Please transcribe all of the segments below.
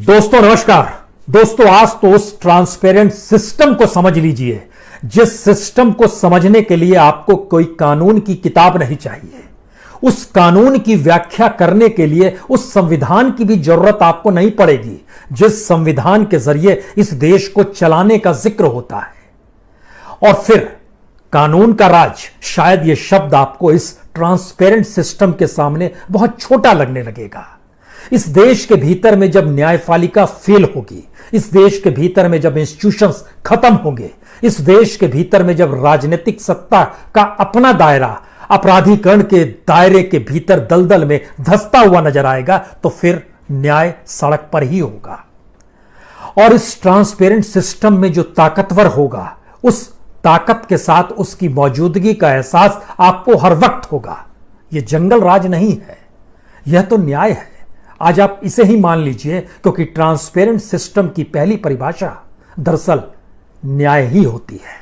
दोस्तों नमस्कार। दोस्तों आज तो उस ट्रांसपेरेंट सिस्टम को समझ लीजिए जिस सिस्टम को समझने के लिए आपको कोई कानून की किताब नहीं चाहिए। उस कानून की व्याख्या करने के लिए उस संविधान की भी जरूरत आपको नहीं पड़ेगी जिस संविधान के जरिए इस देश को चलाने का जिक्र होता है। और फिर कानून का राज, शायद यह शब्द आपको इस ट्रांसपेरेंट सिस्टम के सामने बहुत छोटा लगने लगेगा। इस देश के भीतर में जब न्यायपालिका फेल होगी, इस देश के भीतर में जब इंस्टीट्यूशंस खत्म होंगे, इस देश के भीतर में जब राजनीतिक सत्ता का अपना दायरा अपराधीकरण के दायरे के भीतर दलदल में धंसता हुआ नजर आएगा, तो फिर न्याय सड़क पर ही होगा। और इस ट्रांसपेरेंट सिस्टम में जो ताकतवर होगा, उस ताकत के साथ उसकी मौजूदगी का एहसास आपको हर वक्त होगा। यह जंगल राज नहीं है, यह तो न्याय है। आज आप इसे ही मान लीजिए, क्योंकि ट्रांसपेरेंट सिस्टम की पहली परिभाषा दरअसल न्याय ही होती है।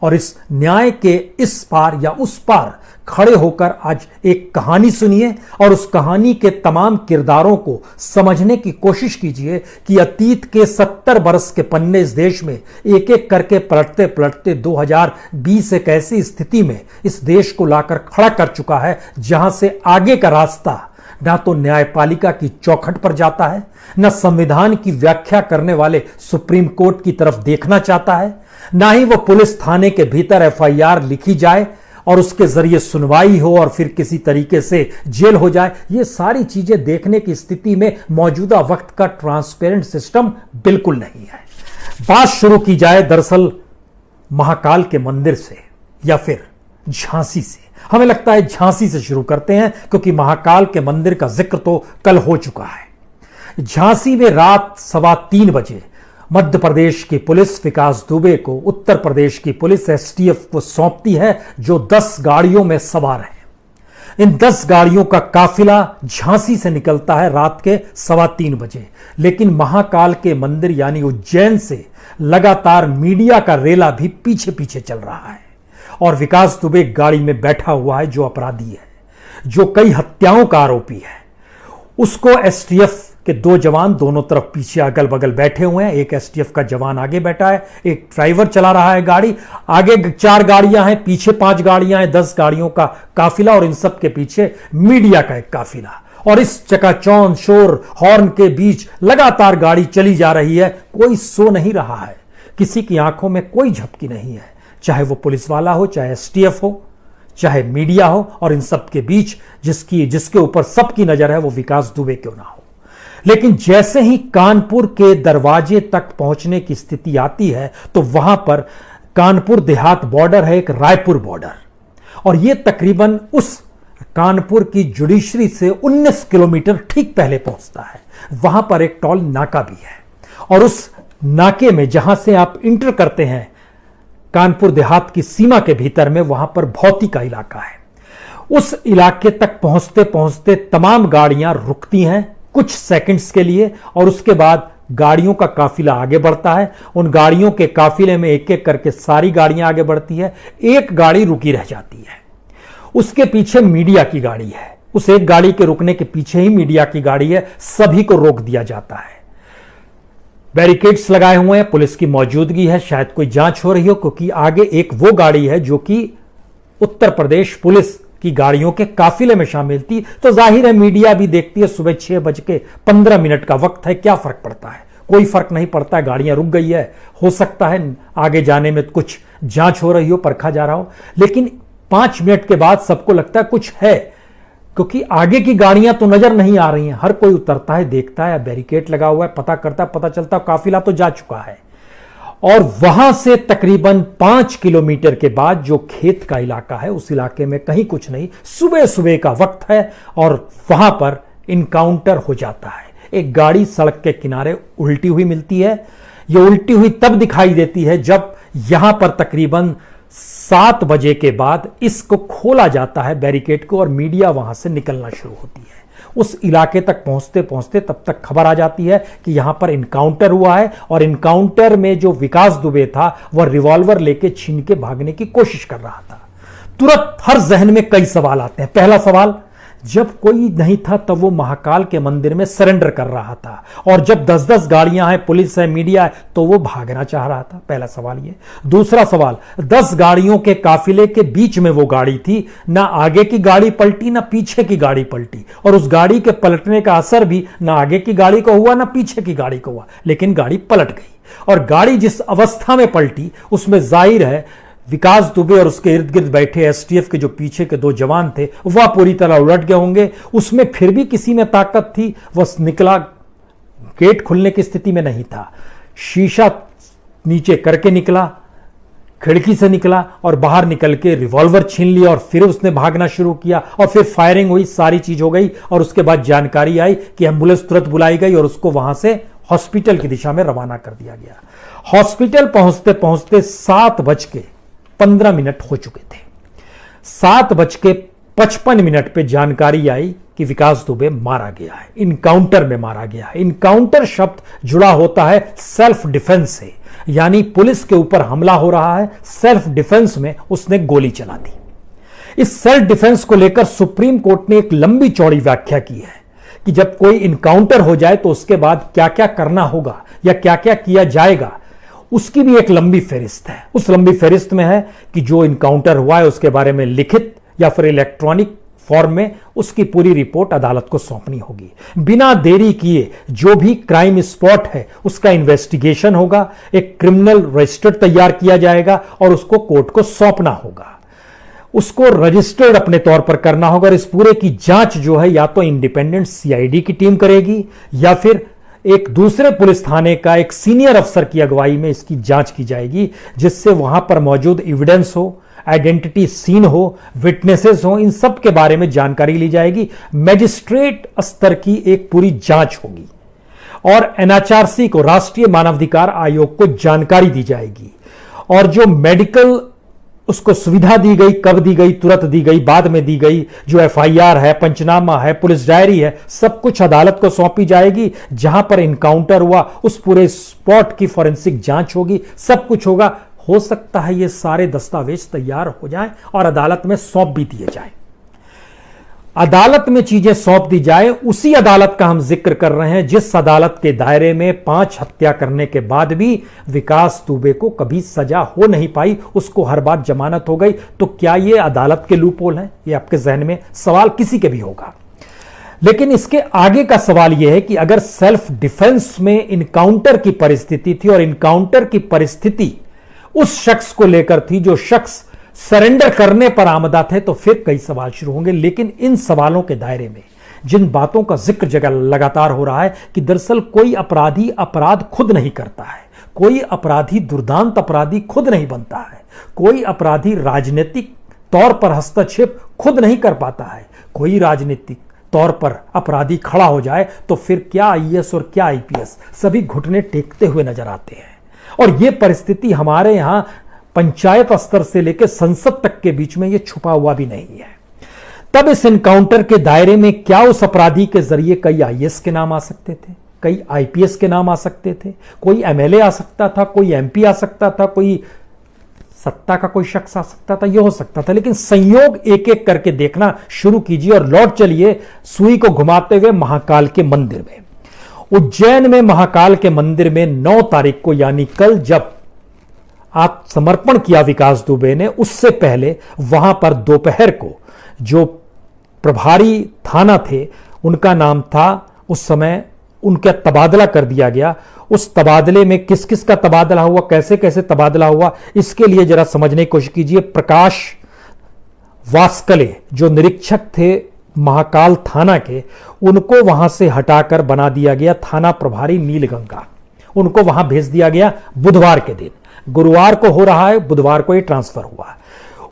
और इस न्याय के इस पार या उस पार खड़े होकर आज एक कहानी सुनिए और उस कहानी के तमाम किरदारों को समझने की कोशिश कीजिए कि अतीत के 70 बरस के पन्ने इस देश में एक एक करके पलटते पलटते 2020 एक ऐसी स्थिति में इस देश को लाकर खड़ा कर चुका है जहां से आगे का रास्ता ना तो न्यायपालिका की चौखट पर जाता है, ना संविधान की व्याख्या करने वाले सुप्रीम कोर्ट की तरफ देखना चाहता है, ना ही वो पुलिस थाने के भीतर एफआईआर लिखी जाए और उसके जरिए सुनवाई हो और फिर किसी तरीके से जेल हो जाए। ये सारी चीजें देखने की स्थिति में मौजूदा वक्त का ट्रांसपेरेंट सिस्टम बिल्कुल नहीं है। बात शुरू की जाए दरअसल महाकाल के मंदिर से या फिर झांसी से। हमें लगता है झांसी से शुरू करते हैं, क्योंकि महाकाल के मंदिर का जिक्र तो कल हो चुका है। झांसी में रात 3:15 बजे मध्य प्रदेश की पुलिस विकास दुबे को उत्तर प्रदेश की पुलिस एसटीएफ को सौंपती है, जो 10 गाड़ियों में सवार है। इन 10 गाड़ियों का काफिला झांसी से निकलता है रात के 3:15 बजे। लेकिन महाकाल के मंदिर यानी उज्जैन से लगातार मीडिया का रेला भी पीछे पीछे चल रहा है। और विकास दुबे गाड़ी में बैठा हुआ है, जो अपराधी है, जो कई हत्याओं का आरोपी है। उसको एसटीएफ के 2 जवान दोनों तरफ पीछे अगल बगल बैठे हुए हैं। एक एसटीएफ का जवान आगे बैठा है, एक ड्राइवर चला रहा है गाड़ी। आगे 4 गाड़ियां हैं, पीछे 5 गाड़ियां हैं, 10 गाड़ियों का काफिला और इन सब के पीछे मीडिया का एक काफिला। और इस चकाचौंध शोर हॉर्न के बीच लगातार गाड़ी चली जा रही है। कोई सो नहीं रहा है, किसी की आंखों में कोई झपकी नहीं है, चाहे वो पुलिस वाला हो, चाहे एसटीएफ हो, चाहे मीडिया हो। और इन सब के बीच जिसके ऊपर सबकी नजर है वो विकास दुबे क्यों ना हो। लेकिन जैसे ही कानपुर के दरवाजे तक पहुंचने की स्थिति आती है, तो वहां पर कानपुर देहात बॉर्डर है, एक रायपुर बॉर्डर, और यह तकरीबन उस कानपुर की जुडिशरी से 19 किलोमीटर ठीक पहले पहुंचता है। वहां पर एक टोल नाका भी है, और उस नाके में जहां से आप इंटर करते हैं कानपुर देहात की सीमा के भीतर में, वहां पर भौती का इलाका है। उस इलाके तक पहुंचते पहुंचते तमाम गाड़ियां रुकती हैं कुछ सेकंड्स के लिए, और उसके बाद गाड़ियों का काफिला आगे बढ़ता है। उन गाड़ियों के काफिले में एक एक करके सारी गाड़ियां आगे बढ़ती है। एक गाड़ी रुकी रह जाती है, उसके पीछे मीडिया की गाड़ी है। उस एक गाड़ी के रुकने के पीछे ही मीडिया की गाड़ी है। सभी को रोक दिया जाता है, बैरिकेड्स लगाए हुए हैं, पुलिस की मौजूदगी है, शायद कोई जांच हो रही हो, क्योंकि आगे एक वो गाड़ी है जो कि उत्तर प्रदेश पुलिस की गाड़ियों के काफिले में शामिल थी। तो जाहिर है मीडिया भी देखती है, सुबह 6:15 का वक्त है, क्या फर्क पड़ता है? कोई फर्क नहीं पड़ता है, गाड़ियां रुक गई है, हो सकता है आगे जाने में कुछ जांच हो रही हो, परखा जा रहा हो। लेकिन 5 मिनट के बाद सबको लगता है कुछ है, क्योंकि आगे की गाड़ियां तो नजर नहीं आ रही हैं। हर कोई उतरता है, देखता है, बैरिकेड लगा हुआ है, पता करता है, पता चलता है काफिला तो जा चुका है। और वहां से तकरीबन 5 किलोमीटर के बाद जो खेत का इलाका है, उस इलाके में कहीं कुछ नहीं, सुबह सुबह का वक्त है, और वहां पर इनकाउंटर हो जाता है। एक गाड़ी सड़क के किनारे उल्टी हुई मिलती है। यह उल्टी हुई तब दिखाई देती है जब यहां पर तकरीबन 7 बजे के बाद इसको खोला जाता है बैरिकेड को, और मीडिया वहां से निकलना शुरू होती है। उस इलाके तक पहुंचते पहुंचते तब तक खबर आ जाती है कि यहां पर इनकाउंटर हुआ है, और इनकाउंटर में जो विकास दुबे था वह रिवॉल्वर लेके छीन के भागने की कोशिश कर रहा था। तुरंत हर जहन में कई सवाल आते हैं। पहला सवाल, जब कोई नहीं था तब वो महाकाल के मंदिर में सरेंडर कर रहा था, और जब 10-10 गाड़ियां हैं, पुलिस है, मीडिया है, तो वो भागना चाह रहा था। पहला सवाल ये। दूसरा सवाल, 10 गाड़ियों के काफिले के बीच में वो गाड़ी थी, ना आगे की गाड़ी पलटी ना पीछे की गाड़ी पलटी, और उस गाड़ी के पलटने का असर भी ना आगे की गाड़ी को हुआ ना पीछे की गाड़ी को हुआ, लेकिन गाड़ी पलट गई। और गाड़ी जिस अवस्था में पलटी उसमें जाहिर है विकास दुबे और उसके इर्द गिर्द बैठे एसटीएफ के जो पीछे के 2 जवान थे वह पूरी तरह उलट गए होंगे। उसमें फिर भी किसी में ताकत थी, वह निकला, गेट खुलने की स्थिति में नहीं था, शीशा नीचे करके निकला, खिड़की से निकला और बाहर निकल के रिवॉल्वर छीन लिया, और फिर उसने भागना शुरू किया, और फिर फायरिंग हुई, सारी चीज हो गई। और उसके बाद जानकारी आई कि एम्बुलेंस तुरंत बुलाई गई और उसको वहां से हॉस्पिटल की दिशा में रवाना कर दिया गया। हॉस्पिटल पहुंचते पहुंचते 7:15 हो चुके थे। 7:55 पे जानकारी आई कि विकास दुबे मारा गया है, इनकाउंटर में मारा गया है। इनकाउंटर शब्द जुड़ा होता है सेल्फ डिफेंस से, यानी पुलिस के ऊपर हमला हो रहा है, सेल्फ डिफेंस में उसने गोली चला दी। इस सेल्फ डिफेंस को लेकर सुप्रीम कोर्ट ने एक लंबी चौड़ी व्याख्या की है कि जब कोई इनकाउंटर हो जाए तो उसके बाद क्या क्या करना होगा या क्या क्या किया जाएगा, उसकी भी एक लंबी फहरिस्त है। उस लंबी फहरिस्त में है कि जो इनकाउंटर हुआ है उसके बारे में लिखित या फिर इलेक्ट्रॉनिक फॉर्म में उसकी पूरी रिपोर्ट अदालत को सौंपनी होगी। बिना देरी किए जो भी क्राइम स्पॉट है उसका इन्वेस्टिगेशन होगा, एक क्रिमिनल रजिस्टर तैयार किया जाएगा और उसको कोर्ट को सौंपना होगा। उसको रजिस्टर्ड अपने तौर पर करना होगा, और इस पूरे की जांच जो है या तो इंडिपेंडेंट सीआईडी की टीम करेगी या फिर एक दूसरे पुलिस थाने का एक सीनियर अफसर की अगुवाई में इसकी जांच की जाएगी, जिससे वहां पर मौजूद एविडेंस हो, आइडेंटिटी सीन हो, विटनेसेस हो, इन सब के बारे में जानकारी ली जाएगी। मैजिस्ट्रेट स्तर की एक पूरी जांच होगी और एनएचआरसी को, राष्ट्रीय मानवाधिकार आयोग को जानकारी दी जाएगी। और जो मेडिकल उसको सुविधा दी गई, कब दी गई, तुरंत दी गई, बाद में दी गई, जो एफआईआर है, पंचनामा है, पुलिस डायरी है, सब कुछ अदालत को सौंपी जाएगी। जहां पर इनकाउंटर हुआ उस पूरे स्पॉट की फॉरेंसिक जांच होगी, सब कुछ होगा। हो सकता है ये सारे दस्तावेज तैयार हो जाएं और अदालत में सौंप भी दिए जाएं। अदालत में चीजें सौंप दी जाए, उसी अदालत का हम जिक्र कर रहे हैं जिस अदालत के दायरे में 5 हत्या करने के बाद भी विकास दुबे को कभी सजा हो नहीं पाई, उसको हर बार जमानत हो गई। तो क्या ये अदालत के लूपहोल हैं? ये आपके जहन में सवाल किसी के भी होगा। लेकिन इसके आगे का सवाल यह है कि अगर सेल्फ डिफेंस में इनकाउंटर की परिस्थिति थी और इनकाउंटर की परिस्थिति उस शख्स को लेकर थी जो शख्स सरेंडर करने पर आमदा थे, तो फिर कई सवाल शुरू होंगे। लेकिन इन सवालों के दायरे में जिन बातों का जिक्र जगह लगातार हो रहा है कि दरअसल कोई अपराधी अपराध खुद नहीं करता है, कोई अपराधी दुर्दांत अपराधी खुद नहीं बनता है, कोई अपराधी राजनीतिक तौर पर हस्तक्षेप खुद नहीं कर पाता है, कोई राजनीतिक तौर पर अपराधी खड़ा हो जाए तो फिर क्या आईएएस और क्या आईपीएस सभी घुटने टेकते हुए नजर आते हैं। और यह परिस्थिति हमारे यहां पंचायत स्तर से लेकर संसद तक के बीच में यह छुपा हुआ भी नहीं है। तब इस एनकाउंटर के दायरे में क्या उस अपराधी के जरिए कई आईएएस के नाम आ सकते थे, कई आईपीएस के नाम आ सकते थे, कोई एमएलए आ सकता था, कोई एमपी आ सकता था, कोई सत्ता का कोई शख्स आ सकता था, यह हो सकता था। लेकिन संयोग एक एक करके देखना शुरू कीजिए और लौट चलिए सुई को घुमाते हुए महाकाल के मंदिर में। उज्जैन में महाकाल के मंदिर में 9 तारीख को, यानी कल, जब आत्मसमर्पण किया विकास दुबे ने, उससे पहले वहां पर दोपहर को जो प्रभारी थाना थे, उनका नाम था, उस समय उनका तबादला कर दिया गया। उस तबादले में किस किस का तबादला हुआ, कैसे कैसे तबादला हुआ, इसके लिए जरा समझने की कोशिश कीजिए। प्रकाश वास्कले जो निरीक्षक थे महाकाल थाना के, उनको वहां से हटाकर बना दिया गया थाना प्रभारी नीलगंगा। उनको वहां भेज दिया गया बुधवार के दिन। गुरुवार को हो रहा है, बुधवार को ये ट्रांसफर हुआ।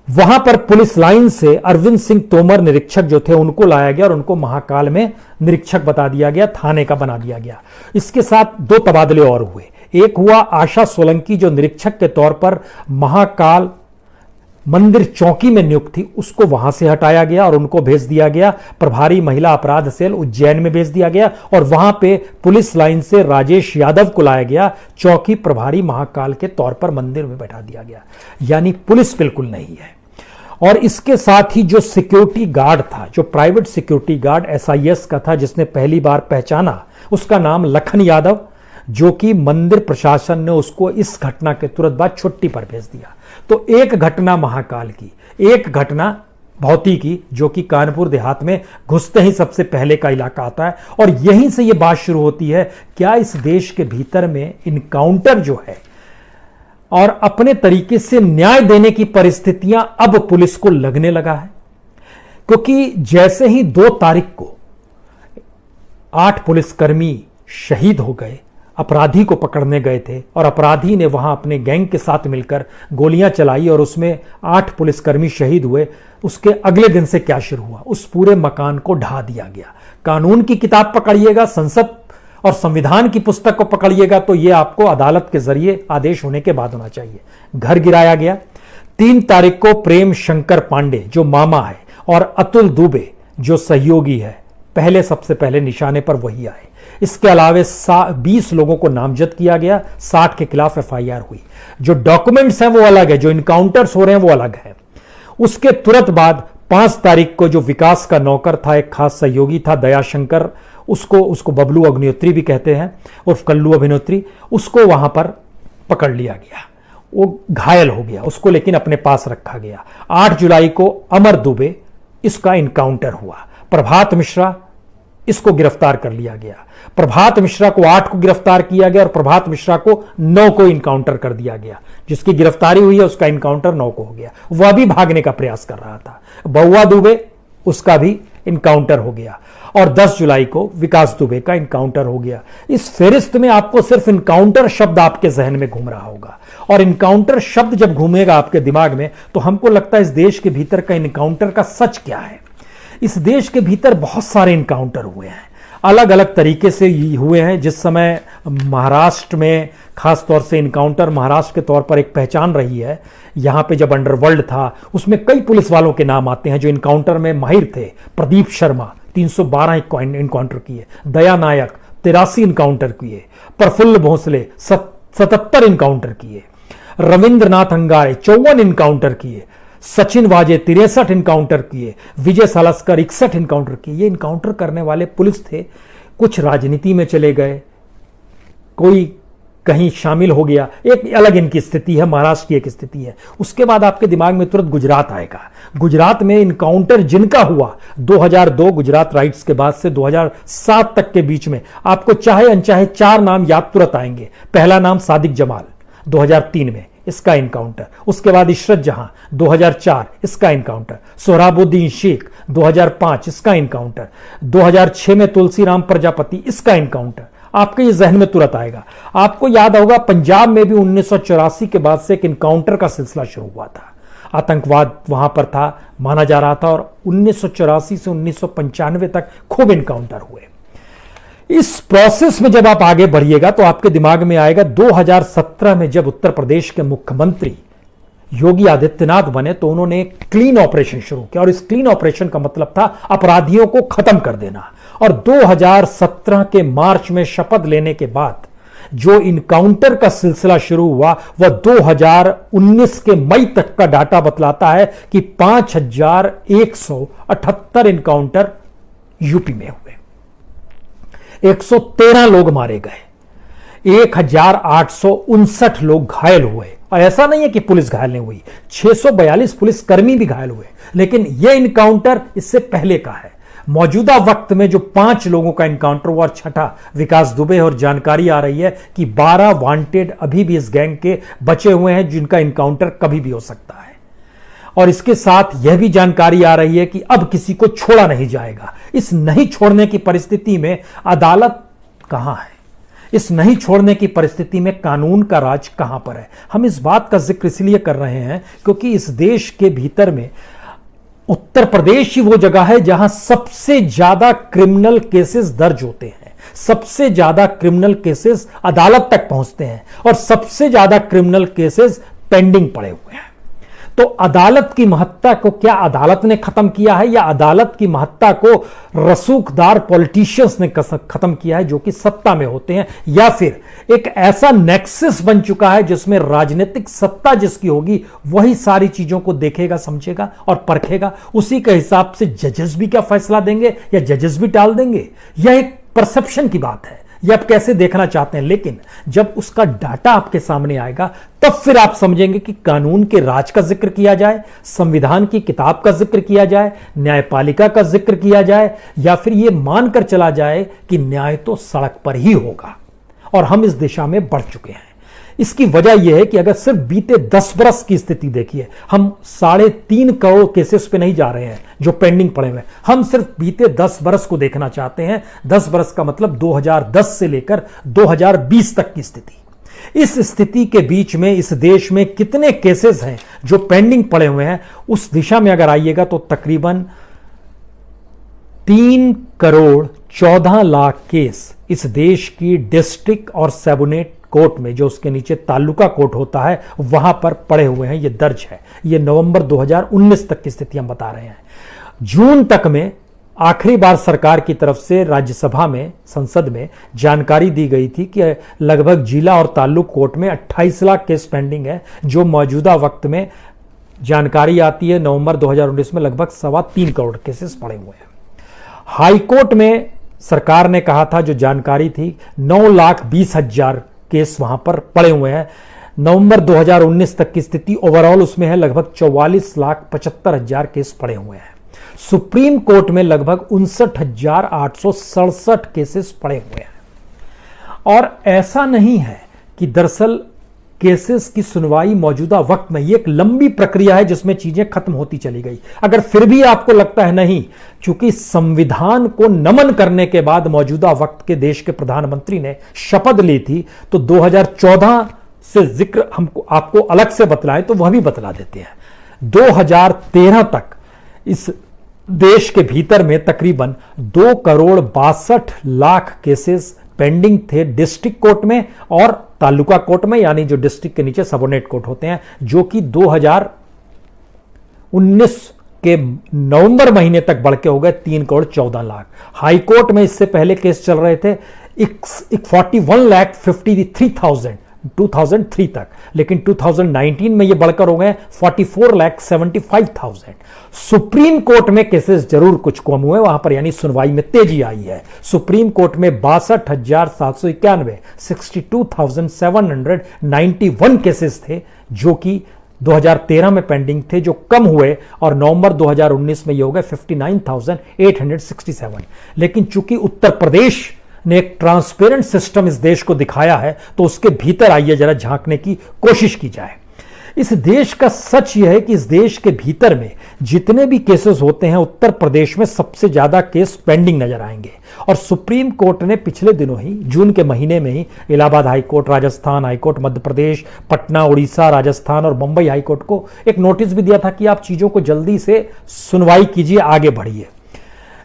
वहां पर पुलिस लाइन से अरविंद सिंह तोमर निरीक्षक जो थे उनको लाया गया और उनको महाकाल में निरीक्षक बता दिया गया, थाने का बना दिया गया। इसके साथ 2 तबादले और हुए। एक हुआ आशा सोलंकी जो निरीक्षक के तौर पर महाकाल मंदिर चौकी में नियुक्त थी, उसको वहां से हटाया गया और उनको भेज दिया गया प्रभारी महिला अपराध सेल उज्जैन में भेज दिया गया। और वहां पे पुलिस लाइन से राजेश यादव को लाया गया, चौकी प्रभारी महाकाल के तौर पर मंदिर में बैठा दिया गया। यानी पुलिस बिल्कुल नहीं है। और इसके साथ ही जो सिक्योरिटी गार्ड था, जो प्राइवेट सिक्योरिटी गार्ड एसआईएस का था, जिसने पहली बार पहचाना, उसका नाम लखन यादव, जो कि मंदिर प्रशासन ने उसको इस घटना के तुरंत बाद छुट्टी पर भेज दिया। तो एक घटना महाकाल की, एक घटना भौती की, जो कि कानपुर देहात में घुसते ही सबसे पहले का इलाका आता है। और यहीं से यह बात शुरू होती है, क्या इस देश के भीतर में इनकाउंटर जो है और अपने तरीके से न्याय देने की परिस्थितियां अब पुलिस को लगने लगा है। क्योंकि जैसे ही 2 तारीख को 8 पुलिसकर्मी शहीद हो गए, अपराधी को पकड़ने गए थे और अपराधी ने वहां अपने गैंग के साथ मिलकर गोलियां चलाई और उसमें 8 पुलिसकर्मी शहीद हुए, उसके अगले दिन से क्या शुरू हुआ? उस पूरे मकान को ढा दिया गया। कानून की किताब पकड़िएगा, संसद और संविधान की पुस्तक को पकड़िएगा तो यह आपको अदालत के जरिए आदेश होने के बाद होना चाहिए। घर गिराया गया। 3 तारीख को प्रेम शंकर पांडे जो मामा है और अतुल दुबे जो सहयोगी है, पहले सबसे पहले निशाने पर वही आए। इसके अलावा 20 लोगों को नामजद किया गया, 60 के खिलाफ एफआईआर हुई। जो डॉक्यूमेंट्स हैं वो अलग है, जो इनकाउंटर्स हो रहे हैं वो अलग है। उसके तुरंत बाद 5 तारीख को जो विकास का नौकर था, एक खास सहयोगी था दयाशंकर, उसको बबलू अग्निहोत्री भी कहते हैं, उर्फ कल्लू अभिनेत्री, उसको वहां पर पकड़ लिया गया। वो घायल हो गया, उसको लेकिन अपने पास रखा गया। 8 जुलाई को अमर दुबे, इसका इनकाउंटर हुआ। प्रभात मिश्रा, इसको गिरफ्तार कर लिया गया। प्रभात मिश्रा को 8 को गिरफ्तार किया गया और प्रभात मिश्रा को 9 को इनकाउंटर कर दिया गया। जिसकी गिरफ्तारी हुई है उसका इनकाउंटर 9 को हो गया। वह भी भागने का प्रयास कर रहा था। बउआ दुबे, उसका भी इनकाउंटर हो गया। और 10 जुलाई को विकास दुबे का इनकाउंटर हो गया। इस फेरिस्त में आपको सिर्फ इनकाउंटर शब्द आपके जहन में घूम रहा होगा, और इनकाउंटर शब्द जब घूमेगा आपके दिमाग में तो हमको लगता है इस देश के भीतर का इनकाउंटर का सच क्या है। इस देश के भीतर बहुत सारे इनकाउंटर हुए हैं, अलग अलग तरीके से हुए हैं। जिस समय महाराष्ट्र में खास तौर से इनकाउंटर महाराष्ट्र के तौर पर एक पहचान रही है, यहां पे जब अंडरवर्ल्ड था उसमें कई पुलिस वालों के नाम आते हैं जो इनकाउंटर में माहिर थे। प्रदीप शर्मा 312 इनकाउंटर किए, दया नायक 83 इनकाउंटर किए, प्रफुल्ल भोसले 77 इनकाउंटर किए, रविंद्रनाथ अंगारे 54 इनकाउंटर किए, सचिन वाजे 63 इनकाउंटर किए, विजय सालस्कर 61 इनकाउंटर किए। ये इनकाउंटर करने वाले पुलिस थे। कुछ राजनीति में चले गए, कोई कहीं शामिल हो गया, एक अलग इनकी स्थिति है, महाराष्ट्र की एक स्थिति है। उसके बाद आपके दिमाग में तुरंत गुजरात आएगा। गुजरात में इनकाउंटर जिनका हुआ 2002 गुजरात राइट्स के बाद से 2007 तक के बीच में, आपको चाहे अनचाहे 4 नाम याद तुरंत आएंगे। पहला नाम सादिक जमाल 2003 में, इसका इनकाउंटर। उसके बाद इशरत जहां 2004, इसका इनकाउंटर। सोहराबुद्दीन शेख 2005, इसका इनकाउंटर। 2006 में तुलसीराम प्रजापति, इसका इनकाउंटर। आपके ये जहन में तुरंत आएगा। आपको याद होगा पंजाब में भी 1984 के बाद से एक इनकाउंटर का सिलसिला शुरू हुआ था। आतंकवाद वहां पर था माना जा रहा था, और 1984 से 1995 तक खूब इनकाउंटर हुए। इस प्रोसेस में जब आप आगे बढ़िएगा तो आपके दिमाग में आएगा 2017 में जब उत्तर प्रदेश के मुख्यमंत्री योगी आदित्यनाथ बने तो उन्होंने एक क्लीन ऑपरेशन शुरू किया, और इस क्लीन ऑपरेशन का मतलब था अपराधियों को खत्म कर देना। और 2017 के मार्च में शपथ लेने के बाद जो इनकाउंटर का सिलसिला शुरू हुआ वह 2019 के मई तक का डाटा बतलाता है कि 5178 इनकाउंटर यूपी में हुए, 113 लोग मारे गए, 1859 लोग घायल हुए। और ऐसा नहीं है कि पुलिस घायल नहीं हुई, 642 पुलिसकर्मी भी घायल हुए। लेकिन यह इनकाउंटर इससे पहले का है। मौजूदा वक्त में जो 5 लोगों का इनकाउंटर हुआ और छठा विकास दुबे, और जानकारी आ रही है कि 12 वांटेड अभी भी इस गैंग के बचे हुए हैं जिनका इनकाउंटर कभी भी हो सकता है। और इसके साथ यह भी जानकारी आ रही है कि अब किसी को छोड़ा नहीं जाएगा। इस नहीं छोड़ने की परिस्थिति में अदालत कहां है? इस नहीं छोड़ने की परिस्थिति में कानून का राज कहां पर है? हम इस बात का जिक्र इसलिए कर रहे हैं क्योंकि इस देश के भीतर में उत्तर प्रदेश ही वो जगह है जहां सबसे ज्यादा क्रिमिनल केसेस दर्ज होते हैं, सबसे ज्यादा क्रिमिनल केसेस अदालत तक पहुंचते हैं, और सबसे ज्यादा क्रिमिनल केसेस पेंडिंग पड़े हुए हैं। तो अदालत की महत्ता को क्या अदालत ने खत्म किया है, या अदालत की महत्ता को रसूखदार पॉलिटिशियंस ने खत्म किया है जो कि सत्ता में होते हैं, या फिर एक ऐसा नेक्सस बन चुका है जिसमें राजनीतिक सत्ता जिसकी होगी वही सारी चीजों को देखेगा, समझेगा और परखेगा, उसी के हिसाब से जजेस भी क्या फैसला देंगे या जजेस भी टाल देंगे। यह एक परसेप्शन की बात है, ये आप कैसे देखना चाहते हैं। लेकिन जब उसका डाटा आपके सामने आएगा तब फिर आप समझेंगे कि कानून के राज का जिक्र किया जाए, संविधान की किताब का जिक्र किया जाए, न्यायपालिका का जिक्र किया जाए, या फिर यह मानकर चला जाए कि न्याय तो सड़क पर ही होगा। और हम इस दिशा में बढ़ चुके हैं। इसकी वजह यह है कि अगर सिर्फ बीते 10 बरस की स्थिति देखिए, हम 3.5 करोड़ केसेस पे नहीं जा रहे हैं जो पेंडिंग पड़े हुए हैं, हम सिर्फ बीते 10 बरस को देखना चाहते हैं। 10 बरस का मतलब 2010 से लेकर 2020 तक की स्थिति। इस स्थिति के बीच में इस देश में कितने केसेस हैं जो पेंडिंग पड़े हुए हैं, उस दिशा में अगर आइएगा तो तकरीबन 3 करोड़ 14 लाख केस इस देश की डिस्ट्रिक्ट और सेबुनेट कोर्ट में, जो उसके नीचे तालुका कोर्ट होता है, वहां पर पड़े हुए हैं। ये दर्ज है। ये नवंबर 2019 तक की स्थिति हम बता रहे हैं। जून तक में आखिरी बार सरकार की तरफ से राज्यसभा में, संसद में जानकारी दी गई थी कि लगभग जिला और तालुक कोर्ट में 28 लाख केस पेंडिंग है, जो मौजूदा वक्त में जानकारी आती है नवंबर 2019 में लगभग 3.25 करोड़ केसेस पड़े हुए हैं। हाईकोर्ट में सरकार ने कहा था, जो जानकारी थी, 9,20,000 केस वहां पर पड़े हुए हैं। नवंबर 2019 तक की स्थिति ओवरऑल उसमें है लगभग 44,75,000 केस पड़े हुए हैं। सुप्रीम कोर्ट में लगभग 59,867 केसेस पड़े हुए हैं। और ऐसा नहीं है कि दरअसल केसेस की सुनवाई मौजूदा वक्त में, ये एक लंबी प्रक्रिया है जिसमें चीजें खत्म होती चली गई। अगर फिर भी आपको लगता है नहीं, क्योंकि संविधान को नमन करने के बाद मौजूदा वक्त के देश के प्रधानमंत्री ने शपथ ली थी, तो 2014 से जिक्र हमको आपको अलग से बतलाएं तो वह भी बतला देते हैं। 2013 तक इस देश के भीतर में तकरीबन 2 करोड़ 62 लाख केसेस पेंडिंग थे डिस्ट्रिक्ट कोर्ट में और तालुका कोर्ट में, यानी जो डिस्ट्रिक्ट के नीचे सबोर्डिनेट कोर्ट होते हैं, जो कि 2019 के नवंबर महीने तक बढ़ के हो गए 3 करोड़ 14 लाख। हाई कोर्ट में इससे पहले केस चल रहे थे 41,53,000 2003 तक, लेकिन 2019 में ये बढ़कर हो गए 44,75,000। सुप्रीम कोर्ट में केसेस जरूर कुछ कम हुए वहां पर, यानी सुनवाई में तेजी आई है। सुप्रीम कोर्ट में 62,791 62,791 केसेस थे जो कि 2013 में पेंडिंग थे, जो कम हुए, और नवंबर 2019 में ये हो गए 59,867। लेकिन चूंकि उत्तर प्रदेश ने एक ट्रांसपेरेंट सिस्टम इस देश को दिखाया है, तो उसके भीतर आइए जरा झांकने की कोशिश की जाए। इस देश का सच यह है कि इस देश के भीतर में जितने भी केसेस होते हैं, उत्तर प्रदेश में सबसे ज्यादा केस पेंडिंग नजर आएंगे। और सुप्रीम कोर्ट ने पिछले दिनों ही, जून के महीने में ही, इलाहाबाद हाईकोर्ट, राजस्थान हाईकोर्ट, मध्य प्रदेश, पटना, उड़ीसा, राजस्थान और मुंबई हाईकोर्ट को एक नोटिस भी दिया था कि आप चीजों को जल्दी से सुनवाई कीजिए, आगे बढ़िए।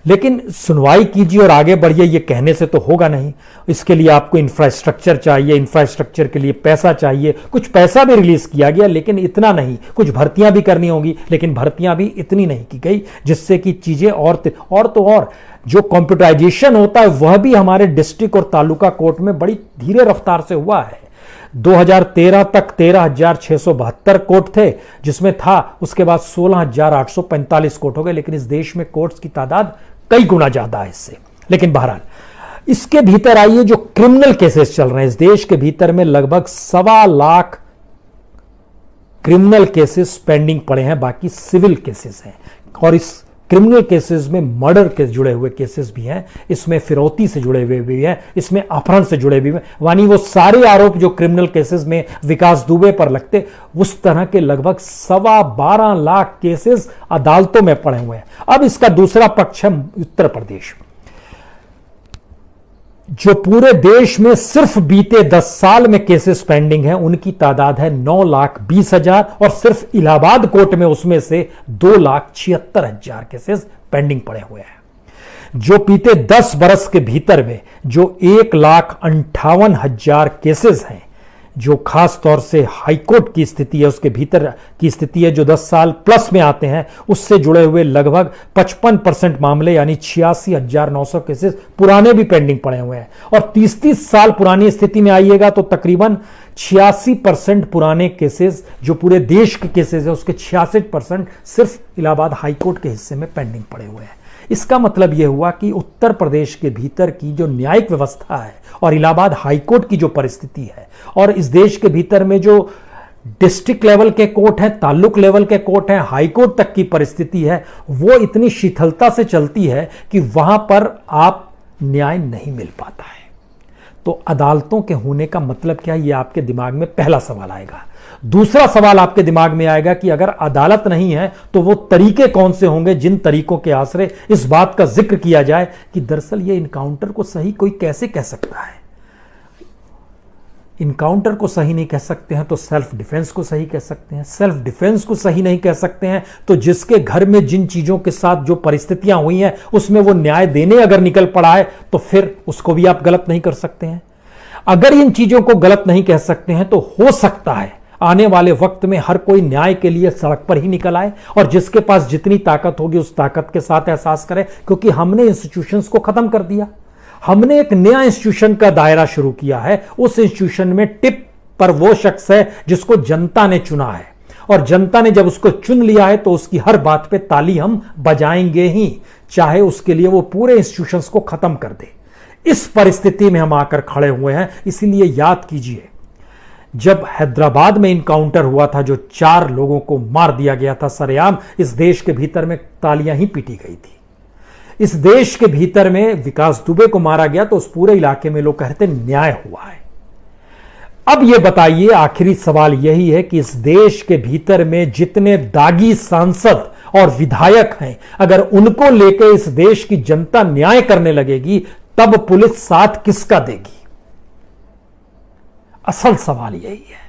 लेकिन सुनवाई कीजिए और आगे बढ़िए ये कहने से तो होगा नहीं। इसके लिए आपको इंफ्रास्ट्रक्चर चाहिए, इंफ्रास्ट्रक्चर के लिए पैसा चाहिए। कुछ पैसा भी रिलीज किया गया, लेकिन इतना नहीं। कुछ भर्तियां भी करनी होंगी, लेकिन भर्तियां भी इतनी नहीं की गई जिससे कि चीजें और जो कंप्यूटराइजेशन होता है वह भी हमारे डिस्ट्रिक्ट और तालुका कोर्ट में बड़ी धीरे रफ्तार से हुआ है। 2013 तक 13,672 कोर्ट थे जिसमें था, उसके बाद 16,845 कोर्ट हो गए। लेकिन इस देश में कोर्ट्स की तादाद कई गुना ज्यादा है इससे। लेकिन बहरहाल इसके भीतर आइए, जो क्रिमिनल केसेस चल रहे हैं इस देश के भीतर में, लगभग 1.25 लाख क्रिमिनल केसेस पेंडिंग पड़े हैं, बाकी सिविल केसेस हैं। और इस क्रिमिनल केसेस में मर्डर के जुड़े हुए केसेस भी हैं, इसमें फिरौती से जुड़े हुए भी हैं, इसमें अपहरण से जुड़े भी हैं, यानी वो सारे आरोप जो क्रिमिनल केसेस में विकास दुबे पर लगते, उस तरह के लगभग 12.25 लाख केसेस अदालतों में पड़े हुए हैं। अब इसका दूसरा पक्ष है उत्तर प्रदेश, जो पूरे देश में सिर्फ बीते 10 साल में केसेस पेंडिंग हैं, उनकी तादाद है 9,20,000, और सिर्फ इलाहाबाद कोर्ट में उसमें से 2,76,000 केसेस पेंडिंग पड़े हुए हैं। जो बीते 10 बरस के भीतर में जो 1,58,000 केसेस हैं जो खास तौर से हाईकोर्ट की स्थिति है, उसके भीतर की स्थिति है, जो 10 साल प्लस में आते हैं, उससे जुड़े हुए लगभग 55% मामले यानी 86,900 केसेस पुराने भी पेंडिंग पड़े हुए हैं। और 30-30 साल पुरानी स्थिति में आइएगा तो तकरीबन 86% पुराने केसेस, जो पूरे देश के केसेस है उसके 66% सिर्फ इलाहाबाद हाईकोर्ट के हिस्से में पेंडिंग पड़े हुए हैं। इसका मतलब यह हुआ कि उत्तर प्रदेश के भीतर की जो न्यायिक व्यवस्था है और इलाहाबाद हाईकोर्ट की जो परिस्थिति है और इस देश के भीतर में जो डिस्ट्रिक्ट लेवल के कोर्ट हैं, ताल्लुक लेवल के कोर्ट हैं, हाईकोर्ट तक की परिस्थिति है, वो इतनी शिथिलता से चलती है कि वहां पर आप न्याय नहीं मिल पाता है। तो अदालतों के होने का मतलब क्या है, ये आपके दिमाग में पहला सवाल आएगा। दूसरा सवाल आपके दिमाग में आएगा कि अगर अदालत नहीं है तो वो तरीके कौन से होंगे जिन तरीकों के आश्रय इस बात का जिक्र किया जाए कि दरअसल ये इनकाउंटर को सही कोई कैसे कह सकता है। इनकाउंटर को सही नहीं कह सकते हैं तो सेल्फ डिफेंस को सही कह सकते हैं, सेल्फ डिफेंस को सही नहीं कह सकते हैं तो जिसके घर में जिन चीजों के साथ जो परिस्थितियां हुई हैं उसमें वो न्याय देने अगर निकल पड़ा है तो फिर उसको भी आप गलत नहीं कर सकते हैं। अगर इन चीजों को गलत नहीं कह सकते हैं तो हो सकता है आने वाले वक्त में हर कोई न्याय के लिए सड़क पर ही निकल आए और जिसके पास जितनी ताकत होगी उस ताकत के साथ एहसास करे, क्योंकि हमने इंस्टीट्यूशंस को खत्म कर दिया। हमने एक नया इंस्टीट्यूशन का दायरा शुरू किया है। उस इंस्टीट्यूशन में टिप पर वो शख्स है जिसको जनता ने चुना है और जनता ने जब उसको चुन लिया है तो उसकी हर बात पे ताली हम बजाएंगे ही, चाहे उसके लिए वो पूरे इंस्टीट्यूशंस को खत्म कर दे। इस परिस्थिति में हम आकर खड़े हुए हैं। इसीलिए याद कीजिए, जब हैदराबाद में इनकाउंटर हुआ था, जो 4 लोगों को मार दिया गया था सरेआम, इस देश के भीतर में तालियां ही पीटी गई थी। इस देश के भीतर में विकास दुबे को मारा गया तो उस पूरे इलाके में लोग कहते न्याय हुआ है। अब यह बताइए, आखिरी सवाल यही है कि इस देश के भीतर में जितने दागी सांसद और विधायक हैं, अगर उनको लेकर इस देश की जनता न्याय करने लगेगी तब पुलिस साथ किसका देगी? असल सवाल यही है।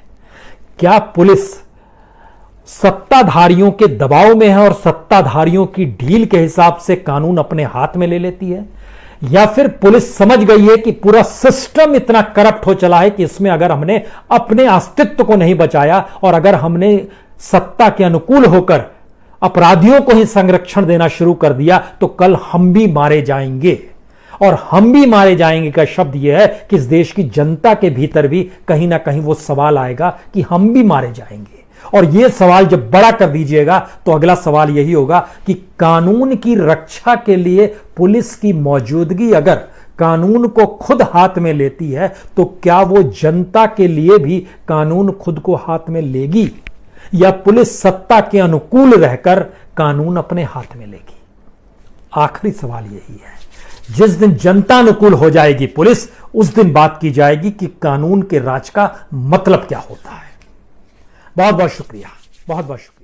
क्या पुलिस सत्ताधारियों के दबाव में है और सत्ताधारियों की ढील के हिसाब से कानून अपने हाथ में ले लेती है, या फिर पुलिस समझ गई है कि पूरा सिस्टम इतना करप्ट हो चला है कि इसमें अगर हमने अपने अस्तित्व को नहीं बचाया और अगर हमने सत्ता के अनुकूल होकर अपराधियों को ही संरक्षण देना शुरू कर दिया तो कल हम भी मारे जाएंगे। और हम भी मारे जाएंगे का शब्द यह है कि इस देश की जनता के भीतर भी कहीं ना कहीं वो सवाल आएगा कि हम भी मारे जाएंगे। और यह सवाल जब बड़ा कर दीजिएगा तो अगला सवाल यही होगा कि कानून की रक्षा के लिए पुलिस की मौजूदगी अगर कानून को खुद हाथ में लेती है तो क्या वो जनता के लिए भी कानून खुद को हाथ में लेगी, या पुलिस सत्ता के अनुकूल रहकर कानून अपने हाथ में लेगी? आखिरी सवाल यही है। जिस दिन जनता अनुकूल हो जाएगी पुलिस, उस दिन बात की जाएगी कि कानून के राज का मतलब क्या होता है। बहुत बहुत शुक्रिया, बहुत बहुत शुक्रिया।